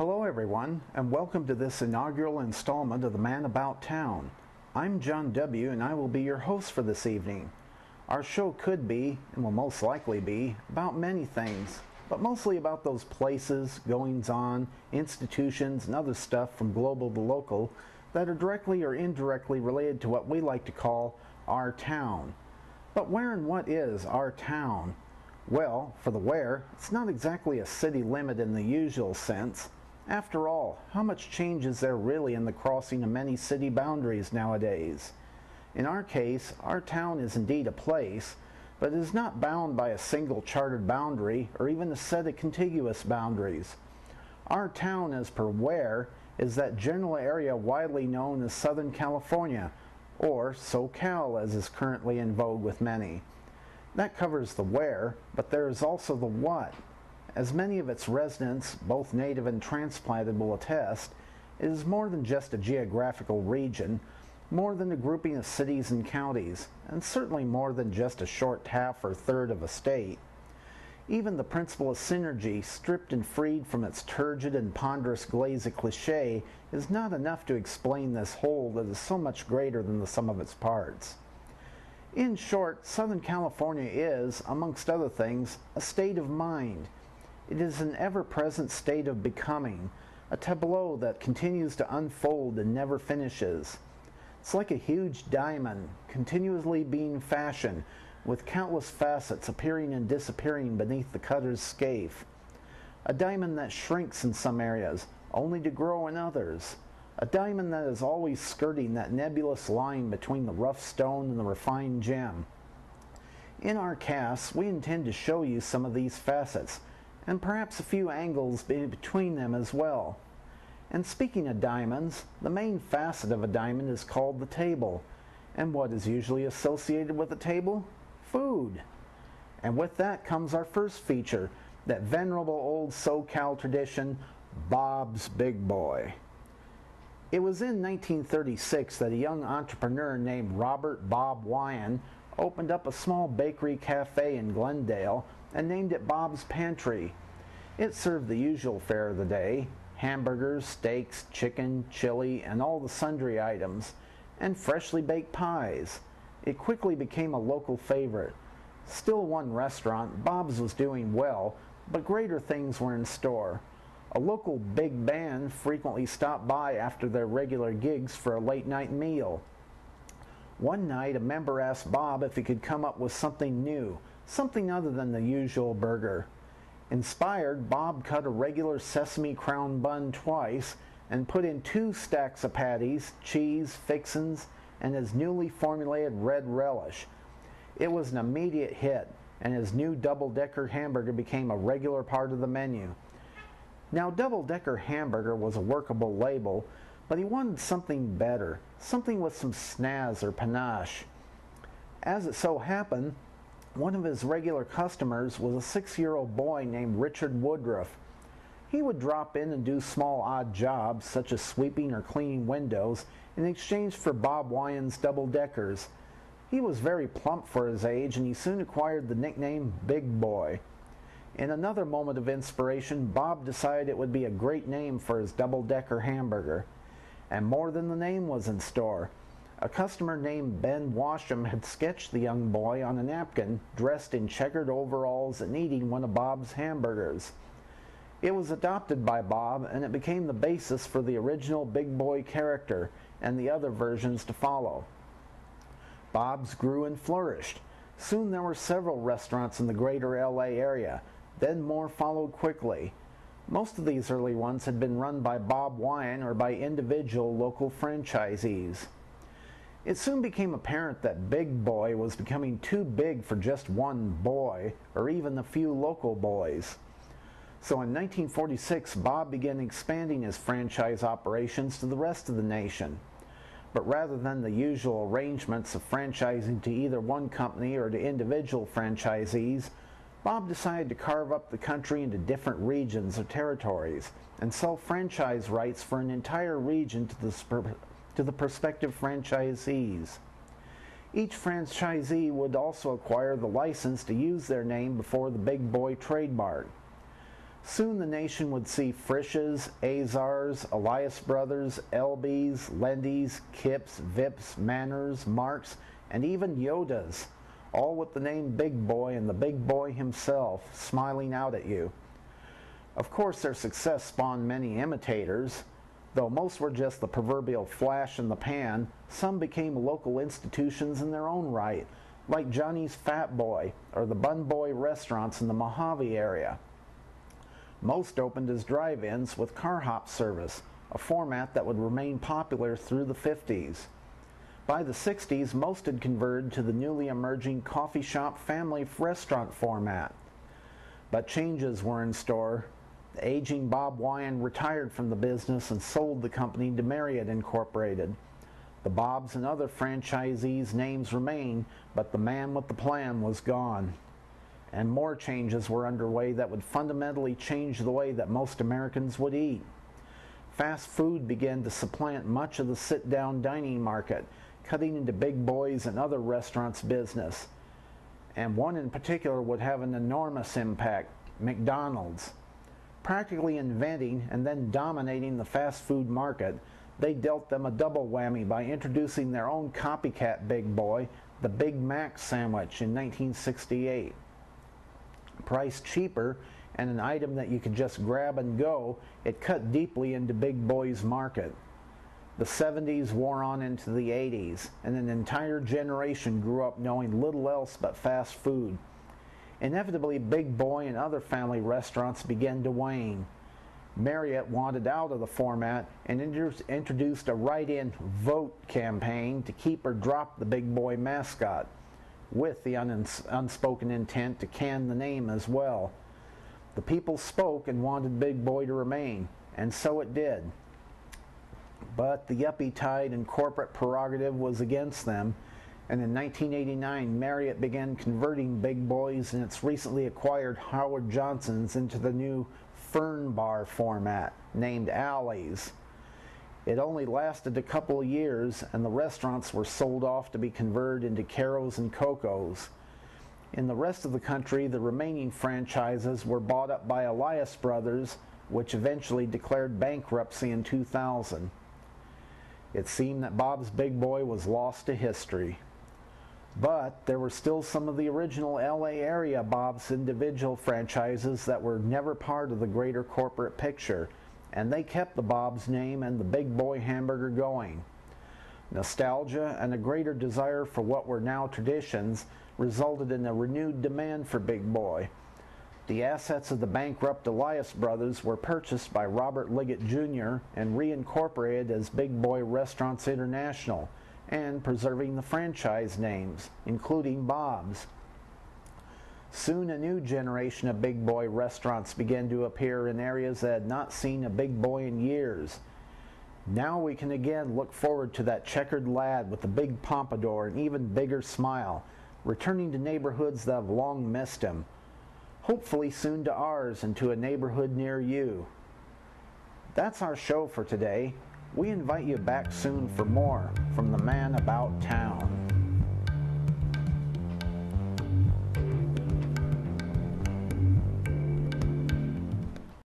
Hello everyone, and welcome to this inaugural installment of The Man About Town. I'm John W., and I will be your host for this evening. Our show could be, and will most likely be, about many things, but mostly about those places, goings-on, institutions, and other stuff from global to local that are directly or indirectly related to what we like to call our town. But where and what is our town? Well, for the where, it's not exactly a city limit in the usual sense. After all, how much change is there really in the crossing of many city boundaries nowadays? In our case, our town is indeed a place, but it is not bound by a single charted boundary or even a set of contiguous boundaries. Our town, as per where, is that general area widely known as Southern California, or SoCal as is currently in vogue with many. That covers the where, but there is also the what. As many of its residents, both native and transplanted, will attest, it is more than just a geographical region, more than a grouping of cities and counties, and certainly more than just a short half or third of a state. Even the principle of synergy, stripped and freed from its turgid and ponderous glaze of cliché, is not enough to explain this whole that is so much greater than the sum of its parts. In short, Southern California is, amongst other things, a state of mind. It is an ever-present state of becoming, a tableau that continues to unfold and never finishes. It's like a huge diamond, continuously being fashioned, with countless facets appearing and disappearing beneath the cutter's scaife. A diamond that shrinks in some areas, only to grow in others. A diamond that is always skirting that nebulous line between the rough stone and the refined gem. In our cast, we intend to show you some of these facets, and perhaps a few angles between them as well. And speaking of diamonds, the main facet of a diamond is called the table. And what is usually associated with a table? Food. And with that comes our first feature, that venerable old SoCal tradition, Bob's Big Boy. It was in 1936 that a young entrepreneur named Robert Bob Wyan opened up a small bakery cafe in Glendale and named it Bob's Pantry. It served the usual fare of the day, hamburgers, steaks, chicken, chili, and all the sundry items, and freshly baked pies. It quickly became a local favorite. Still one restaurant, Bob's was doing well, but greater things were in store. A local big band frequently stopped by after their regular gigs for a late-night meal. One night, a member asked Bob if he could come up with something new, something other than the usual burger. Inspired, Bob cut a regular sesame crown bun twice and put in 2 stacks of patties, cheese, fixins, and his newly formulated red relish. It was an immediate hit, and his new double-decker hamburger became a regular part of the menu. Now, double-decker hamburger was a workable label, but he wanted something better, something with some snazz or panache. As it so happened, one of his regular customers was a 6-year-old boy named Richard Woodruff. He would drop in and do small odd jobs, such as sweeping or cleaning windows, in exchange for Bob Wyan's double-deckers. He was very plump for his age, and he soon acquired the nickname Big Boy. In another moment of inspiration, Bob decided it would be a great name for his double-decker hamburger. And more than the name was in store. A customer named Ben Washam had sketched the young boy on a napkin, dressed in checkered overalls and eating one of Bob's hamburgers. It was adopted by Bob, and it became the basis for the original Big Boy character and the other versions to follow. Bob's grew and flourished. Soon there were several restaurants in the greater LA area. Then more followed quickly. Most of these early ones had been run by Bob Wyan or by individual local franchisees. It soon became apparent that Big Boy was becoming too big for just one boy, or even a few local boys. So in 1946, Bob began expanding his franchise operations to the rest of the nation. But rather than the usual arrangements of franchising to either one company or to individual franchisees, Bob decided to carve up the country into different regions or territories and sell franchise rights for an entire region to the prospective franchisees. Each franchisee would also acquire the license to use their name before the Big Boy trademark. Soon the nation would see Frisch's, Azars, Elias Brothers, Elby's, Lendy's, Kip's, Vip's, Manners, Mark's, and even Yoda's, all with the name Big Boy and the Big Boy himself smiling out at you. Of course, their success spawned many imitators. Though most were just the proverbial flash in the pan, some became local institutions in their own right, like Johnny's Fat Boy or the Bun Boy restaurants in the Mojave area. Most opened as drive-ins with car hop service, a format that would remain popular through the 50s. By the 60s, most had converted to the newly emerging coffee shop family restaurant format. But changes were in store. The aging Bob Wyan retired from the business and sold the company to Marriott Incorporated. The Bobs and other franchisees' names remain, but the man with the plan was gone. And more changes were underway that would fundamentally change the way that most Americans would eat. Fast food began to supplant much of the sit-down dining market, cutting into Big Boy's and other restaurants' business. And one in particular would have an enormous impact: McDonald's. Practically inventing and then dominating the fast food market, they dealt them a double whammy by introducing their own copycat Big Boy, the Big Mac sandwich, in 1968. Priced cheaper and an item that you could just grab and go, it cut deeply into Big Boy's market. The 70s wore on into the 80s, and an entire generation grew up knowing little else but fast food. Inevitably, Big Boy and other family restaurants began to wane. Marriott wanted out of the format and introduced a write-in vote campaign to keep or drop the Big Boy mascot, with the unspoken intent to can the name as well. The people spoke and wanted Big Boy to remain, and so it did. But the yuppie tide and corporate prerogative was against them, and in 1989 Marriott began converting Big Boys and its recently acquired Howard Johnson's into the new Fern Bar format, named Alley's. It only lasted a couple of years, and the restaurants were sold off to be converted into Caro's and Coco's. In the rest of the country, the remaining franchises were bought up by Elias Brothers, which eventually declared bankruptcy in 2000. It seemed that Bob's Big Boy was lost to history. But there were still some of the original LA area Bob's individual franchises that were never part of the greater corporate picture, and they kept the Bob's name and the Big Boy hamburger going. Nostalgia and a greater desire for what were now traditions resulted in a renewed demand for Big Boy. The assets of the bankrupt Elias Brothers were purchased by Robert Liggett Jr. and reincorporated as Big Boy Restaurants International, and preserving the franchise names, including Bob's. Soon a new generation of Big Boy restaurants began to appear in areas that had not seen a Big Boy in years. Now we can again look forward to that checkered lad with the big pompadour and even bigger smile, returning to neighborhoods that have long missed him. Hopefully soon to ours and to a neighborhood near you. That's our show for today. We invite you back soon for more from the Man About Town.